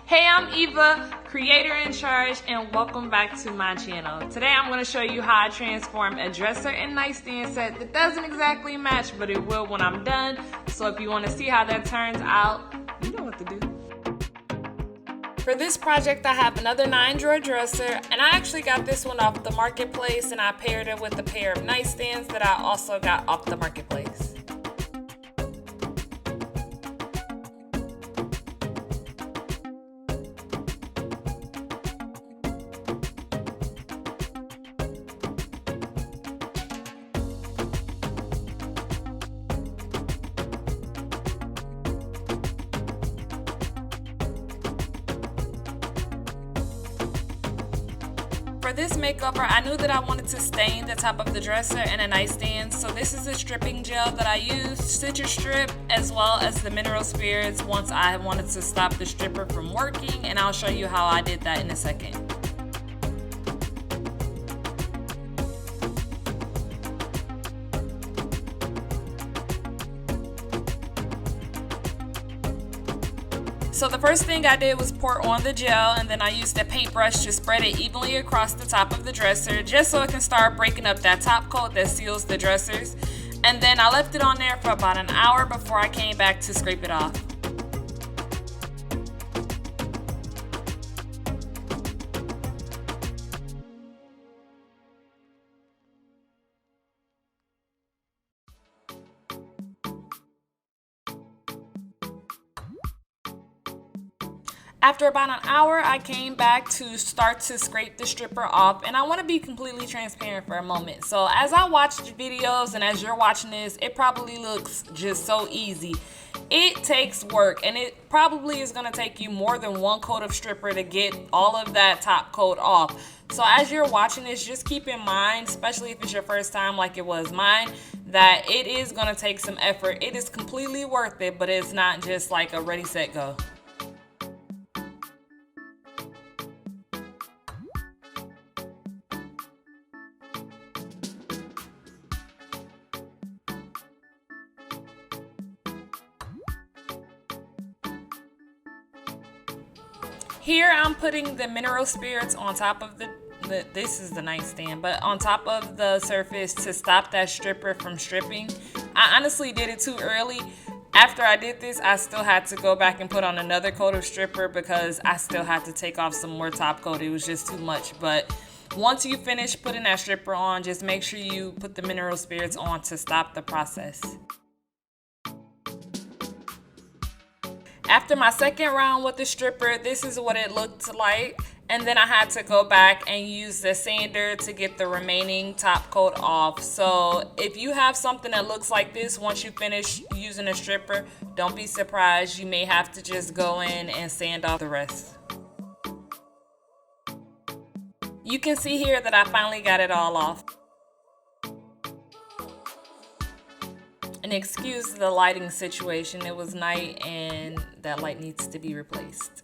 Hey, I'm Eva, creator in charge, and welcome back to my channel. Today I'm going to show you how I transform a dresser and nightstand set that doesn't exactly match, but it will when I'm done. So if you want to see how that turns out, you know what to do. For this project, I have another 9-drawer dresser, and I actually got this one off the marketplace, and I paired it with a pair of nightstands that I also got off the marketplace. For this makeover, I knew that I wanted to stain the top of the dresser and a nightstand, so this is the stripping gel that I used, citrus strip, as well as the mineral spirits once I wanted to stop the stripper from working, and I'll show you how I did that in a second. So the first thing I did was pour on the gel, and then I used a paintbrush to spread it evenly across the top of the dresser just so it can start breaking up that top coat that seals the dressers. And then I left it on there for about an hour before I came back to scrape it off. After about an hour, I came back to start to scrape the stripper off, and I want to be completely transparent for a moment. So as I watched videos and as you're watching this, it probably looks just so easy. It takes work, and it probably is going to take you more than one coat of stripper to get all of that top coat off. So as you're watching this, just keep in mind, especially if it's your first time like it was mine, that it is going to take some effort. It is completely worth it, but it's not just like a ready, set, go. Here I'm putting the mineral spirits on top of this is the nightstand, but on top of the surface to stop that stripper from stripping. I honestly did it too early. After I did this, I still had to go back and put on another coat of stripper because I still had to take off some more top coat. It was just too much. But once you finish putting that stripper on, just make sure you put the mineral spirits on to stop the process. After my second round with the stripper, this is what it looked like. And then I had to go back and use the sander to get the remaining top coat off. So if you have something that looks like this, once you finish using a stripper, don't be surprised. You may have to just go in and sand off the rest. You can see here that I finally got it all off. And excuse the lighting situation, it was night and that light needs to be replaced.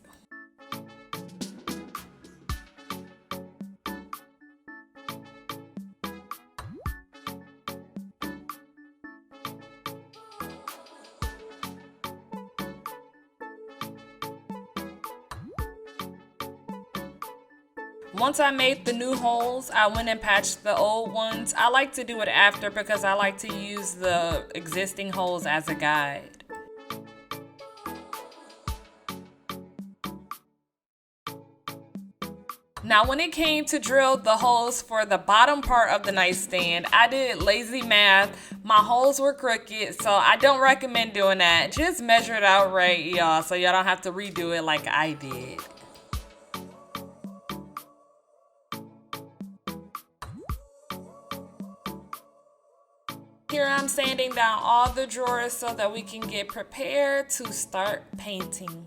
Once I made the new holes, I went and patched the old ones. I like to do it after because I like to use the existing holes as a guide. Now when it came to drill the holes for the bottom part of the nightstand, I did lazy math. My holes were crooked, so I don't recommend doing that. Just measure it out right, y'all, so y'all don't have to redo it like I did. Here I'm sanding down all the drawers so that we can get prepared to start painting.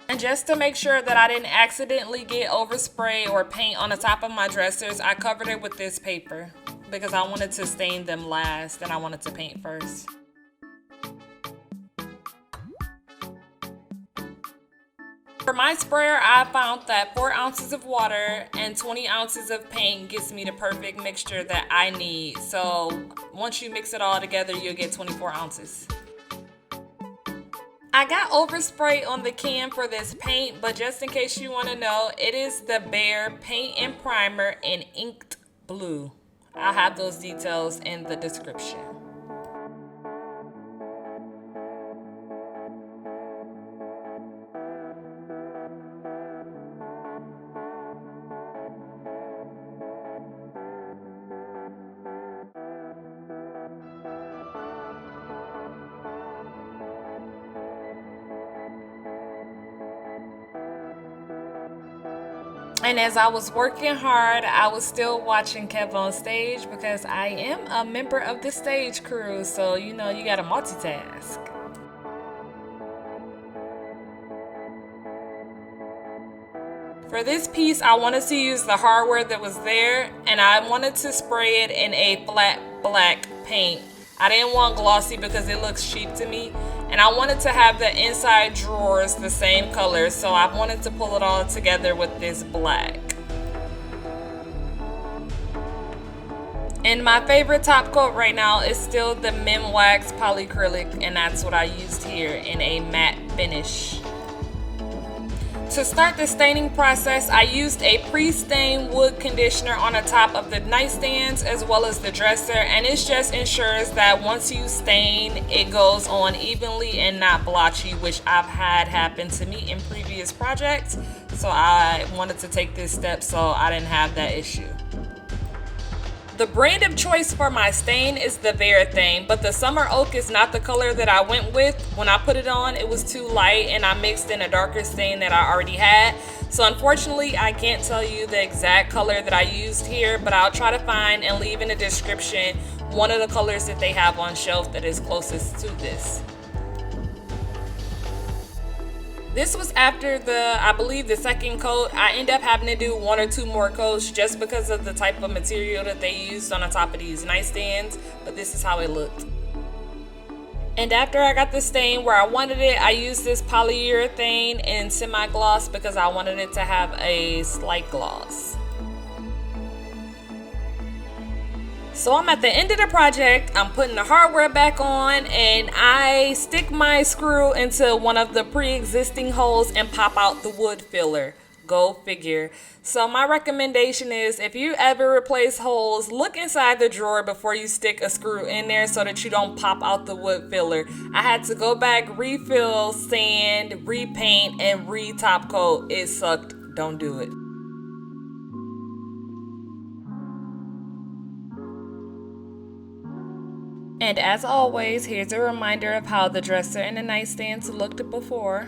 And just to make sure that I didn't accidentally get overspray or paint on the top of my dressers, I covered it with this paper because I wanted to stain them last and I wanted to paint first. For my sprayer, I found that 4 ounces of water and 20 ounces of paint gets me the perfect mixture that I need. So once you mix it all together, you'll get 24 ounces. I got overspray on the can for this paint, but just in case you want to know, it is the Behr paint and primer in inked blue. I'll have those details in the description. And as I was working hard, I was still watching Kev on stage because I am a member of the stage crew. So, you know, you gotta multitask. For this piece, I wanted to use the hardware that was there, and I wanted to spray it in a flat black paint. I didn't want glossy because it looks cheap to me, and I wanted to have the inside drawers the same color, so I wanted to pull it all together with this black. And my favorite top coat right now is still the Mim Wax Polycrylic, and that's what I used here in a matte finish. To start the staining process, I used a pre-stained wood conditioner on the top of the nightstands as well as the dresser, and it just ensures that once you stain, it goes on evenly and not blotchy, which I've had happen to me in previous projects. So I wanted to take this step so I didn't have that issue. The brand of choice for my stain is the Behr thing, but the Summer Oak is not the color that I went with. When I put it on, it was too light and I mixed in a darker stain that I already had. So unfortunately, I can't tell you the exact color that I used here, but I'll try to find and leave in the description one of the colors that they have on shelf that is closest to this. This was after I believe the second coat. I end up having to do one or two more coats just because of the type of material that they used on the top of these nightstands, but this is how it looked. And after I got the stain where I wanted it, I used this polyurethane in semi-gloss because I wanted it to have a slight gloss. So I'm at the end of the project, I'm putting the hardware back on, and I stick my screw into one of the pre-existing holes and pop out the wood filler. Go figure. So my recommendation is if you ever replace holes, look inside the drawer before you stick a screw in there so that you don't pop out the wood filler. I had to go back, refill, sand, repaint, and re-top coat. It sucked. Don't do it. And as always, here's a reminder of how the dresser and the nightstands looked before.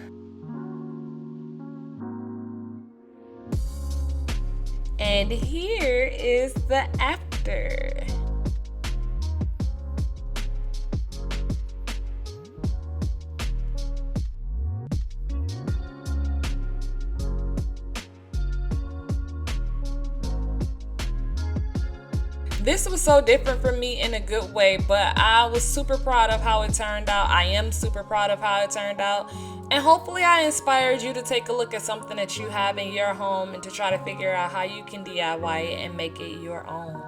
And here is the after. This was so different for me in a good way, but I was super proud of how it turned out. I am super proud of how it turned out. And hopefully I inspired you to take a look at something that you have in your home and to try to figure out how you can DIY it and make it your own.